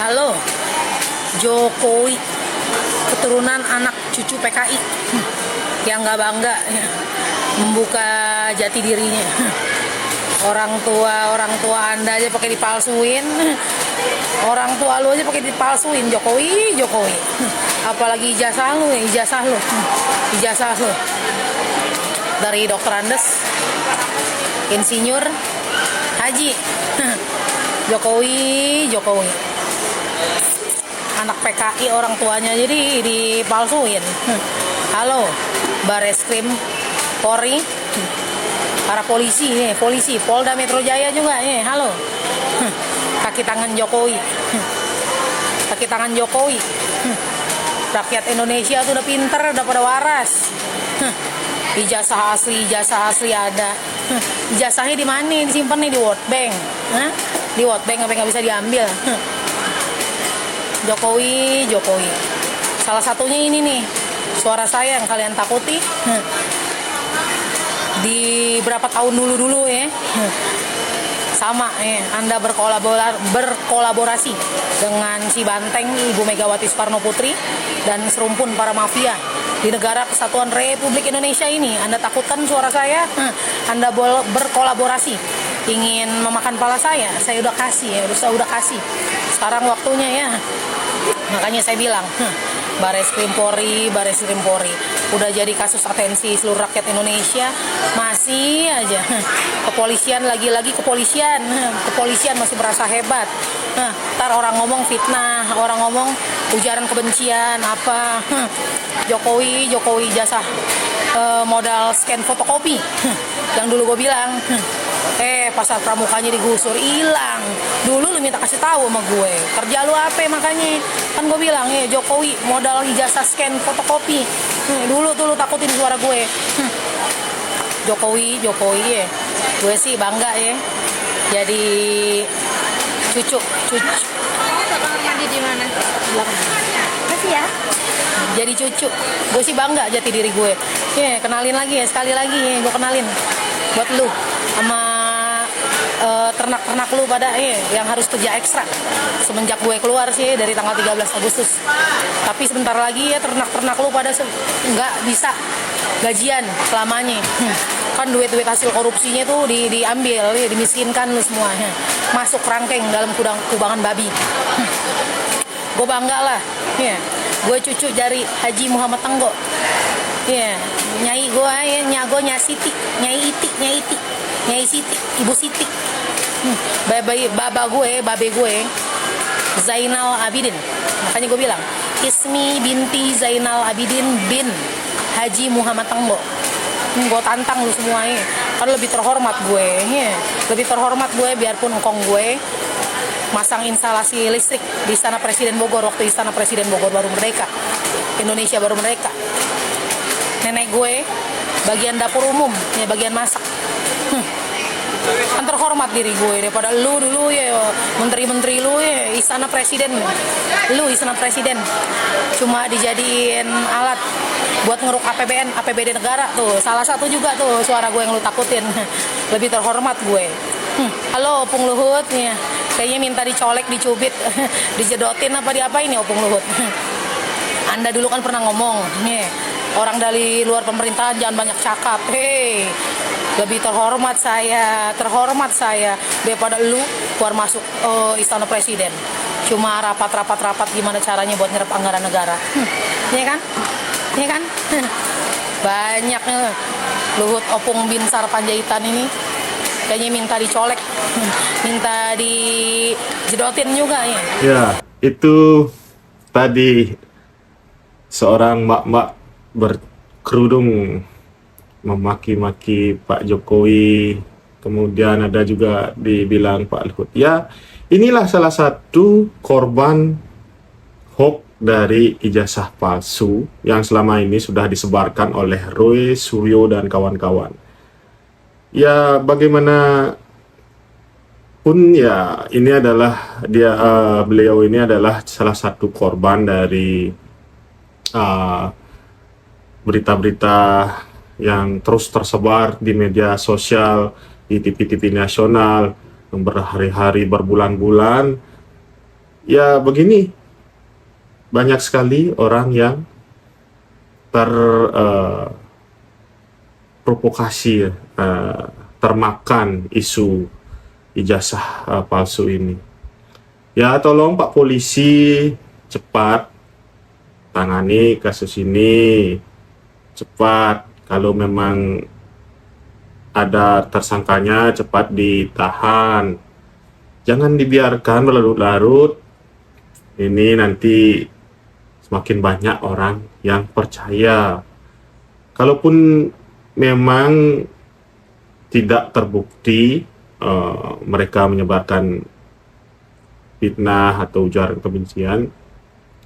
Halo, Jokowi, keturunan anak cucu PKI yang nggak bangga membuka jati dirinya. Orang tua Anda aja pakai dipalsuin, orang tua lu aja pakai dipalsuin. Jokowi, apalagi ijazah lu dari Dokter Andes, Insinyur Haji. Jokowi, anak PKI orang tuanya jadi dipalsuin. Halo, Bareskrim Polri, para polisi nih, Polda Metro Jaya juga nih. Halo, kaki tangan Jokowi, rakyat Indonesia tuh udah pinter, udah pada waras. Ijazah asli ada. Ijazahnya di mana? Disimpan nih di World Bank. Di World Bank apa nggak bisa diambil? Jokowi. Salah satunya ini nih, suara saya yang kalian takuti. Di berapa tahun dulu ya. Sama Anda berkolaborasi dengan si Banteng, Ibu Megawati Soekarno Putri, dan serumpun para mafia di negara Kesatuan Republik Indonesia ini. Anda takutkan suara saya? Anda berkolaborasi ingin memakan pala saya udah kasih udah kasih. Sekarang waktunya ya. Makanya saya bilang, Bareskrim Polri udah jadi kasus atensi seluruh rakyat Indonesia, masih aja kepolisian lagi-lagi kepolisian masih merasa hebat. Ntar orang ngomong fitnah, orang ngomong ujaran kebencian apa. Jokowi jasa modal scan fotokopi yang dulu gue bilang. Pasar pramukanya digusur, hilang. Dulu lu minta kasih tahu sama gue, kerja lu apa makanya. Kan gue bilang, Jokowi modal ijazah scan fotokopi. Dulu tuh lu takutin suara gue. Jokowi ya. Gue sih bangga ya. Jadi cucu. Mandi di mana? Masih ya? Jadi cucu. Gue sih bangga jati diri gue. Kenalin lagi ya, sekali lagi gue kenalin buat lu sama ternak-ternak lu pada yang harus kerja ekstra semenjak gue keluar sih dari tanggal 13 Agustus. Tapi sebentar lagi ya ternak-ternak lu pada nggak bisa gajian selamanya. Kan duit-duit hasil korupsinya tuh diambil, dimiskinkan lu semua. Masuk rangkeng dalam kubangan babi. Gue bangga lah. Gue cucu dari Haji Muhammad Tenggo. Nyai gue Nyai Siti, Ibu Siti. Babe gue Zainal Abidin. Makanya gue bilang, Ismi binti Zainal Abidin bin Haji Muhammad Tenggo. Gue tantang lu semua kan lebih terhormat gue. Lebih terhormat gue biarpun engkong gue masang instalasi listrik di Istana Presiden Bogor waktu Istana Presiden Bogor baru merdeka. Indonesia baru merdeka. Nenek gue bagian dapur umum, bagian masak. Kan terhormat diri gue daripada lu dulu menteri-menteri lu Istana Presiden. Lu Istana Presiden cuma dijadiin alat buat ngeruk APBD negara tuh. Salah satu juga tuh suara gue yang lu takutin. Lebih terhormat gue. Halo Opung Luhut kayaknya minta dicolek, dicubit, dijedotin apa diapain nih Opung Luhut. Anda dulu kan pernah ngomong orang dari luar pemerintahan jangan banyak cakap. Lebih terhormat saya daripada lu keluar masuk Istana Presiden. Cuma rapat gimana caranya buat nyerap anggaran negara. Iya kan? Banyak Luhut Opung Binsar Panjaitan ini kayaknya minta dicolek, minta dijedotin juga ya. Ya, itu tadi seorang mak-mak berkerudung memaki-maki Pak Jokowi, kemudian ada juga dibilang Pak Luhut. Ya, inilah salah satu korban hoax dari ijazah palsu yang selama ini sudah disebarkan oleh Roy Suryo dan kawan-kawan. Ya, bagaimana pun ya, ini adalah beliau ini adalah salah satu korban dari berita-berita yang terus tersebar di media sosial, di TV-TV nasional yang berhari-hari, berbulan-bulan, ya begini, banyak sekali orang yang terprovokasi, termakan isu ijazah palsu ini. Ya tolong Pak Polisi cepat tangani kasus ini, cepat. Kalau memang ada tersangkanya cepat ditahan, jangan dibiarkan berlarut-larut. Ini nanti semakin banyak orang yang percaya. Kalaupun memang tidak terbukti mereka menyebarkan fitnah atau ujaran kebencian,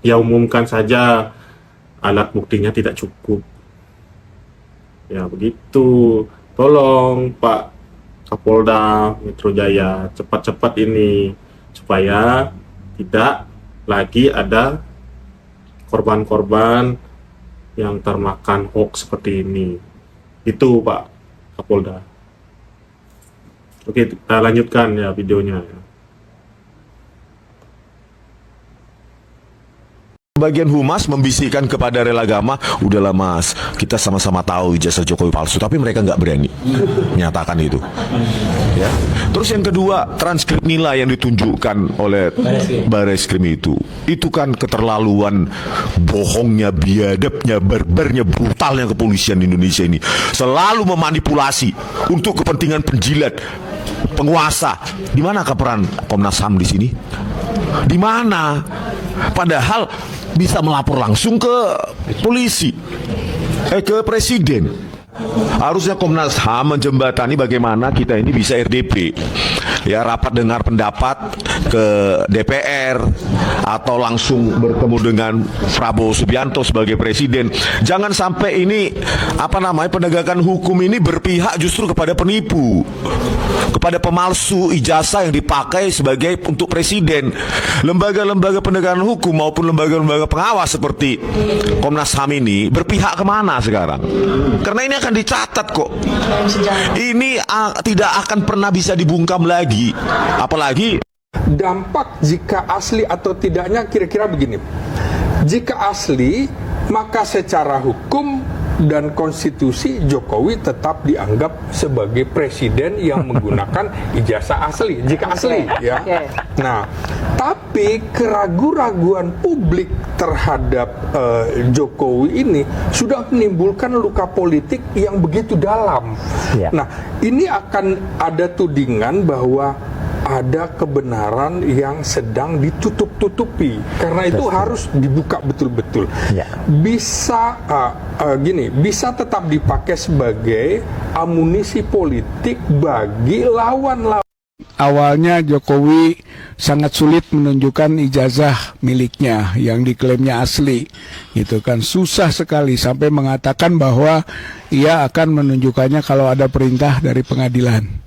ya umumkan saja, alat buktinya tidak cukup. Ya begitu. Tolong Pak Kapolda Metro Jaya cepat-cepat ini, supaya tidak lagi ada korban-korban yang termakan hoax seperti ini. Itu Pak Kapolda. Oke, kita lanjutkan ya videonya. Bagian humas membisikkan kepada relagama, udahlah mas, kita sama-sama tahu ijazah Jokowi palsu, tapi mereka nggak berani menyatakan itu. Ya. Terus yang kedua, transkrip nilai yang ditunjukkan oleh Bareskrim itu kan keterlaluan, bohongnya, biadabnya, barbarnya, brutalnya kepolisian Indonesia ini, selalu memanipulasi untuk kepentingan penjilat, penguasa. Di mana peran Komnas HAM di sini? Di mana? Padahal bisa melapor langsung ke polisi, ke presiden. Harusnya Komnas HAM menjembatani bagaimana kita ini bisa RDP, ya, rapat dengar pendapat ke DPR atau langsung bertemu dengan Prabowo Subianto sebagai presiden. Jangan sampai ini penegakan hukum ini berpihak justru kepada penipu, kepada pemalsu ijazah yang dipakai sebagai untuk presiden. Lembaga-lembaga penegakan hukum maupun lembaga-lembaga pengawas seperti Komnas HAM ini berpihak kemana sekarang? Karena ini akan dicatat kok. Ini tidak akan pernah bisa dibungkam lagi. Apalagi dampak jika asli atau tidaknya kira-kira begini. Jika asli, maka secara hukum dan konstitusi Jokowi tetap dianggap sebagai presiden yang menggunakan ijazah asli, jika asli, ya. Nah, tapi keraguan-raguan publik terhadap Jokowi ini sudah menimbulkan luka politik yang begitu dalam. Nah, ini akan ada tudingan bahwa ada kebenaran yang sedang ditutup-tutupi, karena itu harus dibuka betul-betul. Bisa bisa tetap dipakai sebagai amunisi politik bagi lawan-lawan. Awalnya Jokowi sangat sulit menunjukkan ijazah miliknya yang diklaimnya asli, gitu kan, susah sekali sampai mengatakan bahwa ia akan menunjukkannya kalau ada perintah dari pengadilan.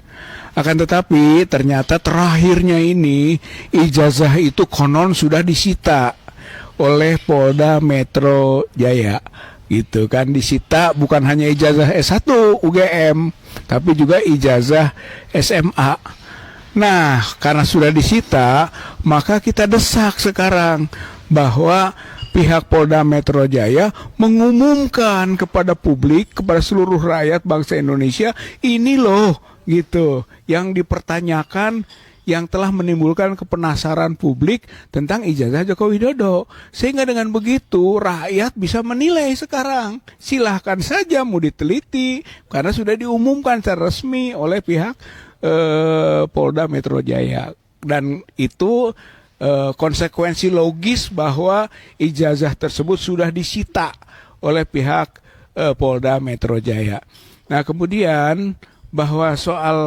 Akan tetapi ternyata terakhirnya ini ijazah itu konon sudah disita oleh Polda Metro Jaya, gitu kan, disita bukan hanya ijazah S1 UGM tapi juga ijazah SMA. Nah, karena sudah disita, maka kita desak sekarang bahwa pihak Polda Metro Jaya mengumumkan kepada publik, kepada seluruh rakyat bangsa Indonesia, ini loh, gitu, yang dipertanyakan, yang telah menimbulkan kepenasaran publik tentang ijazah Joko Widodo. Sehingga dengan begitu rakyat bisa menilai sekarang. Silahkan saja mau diteliti, karena sudah diumumkan secara resmi oleh pihak Polda Metro Jaya. Dan itu konsekuensi logis bahwa ijazah tersebut sudah disita oleh pihak Polda Metro Jaya. Nah, kemudian bahwa soal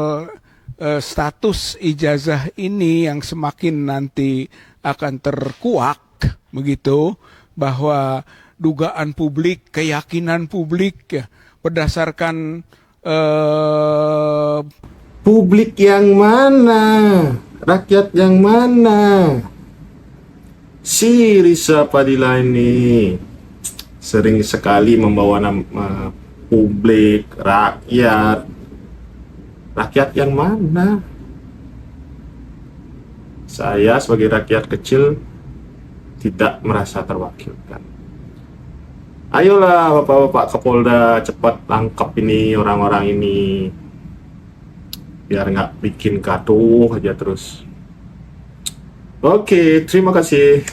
status ijazah ini yang semakin nanti akan terkuak, begitu, bahwa dugaan publik, keyakinan publik, ya, berdasarkan Publik yang mana? Rakyat yang mana? Si Risa Padilla ini sering sekali membawa nama publik, rakyat. Rakyat yang mana? Saya sebagai rakyat kecil tidak merasa terwakilkan. Ayolah Bapak-bapak Kapolda, cepat tangkap ini orang-orang ini, biar nggak bikin gaduh aja terus. Oke, terima kasih.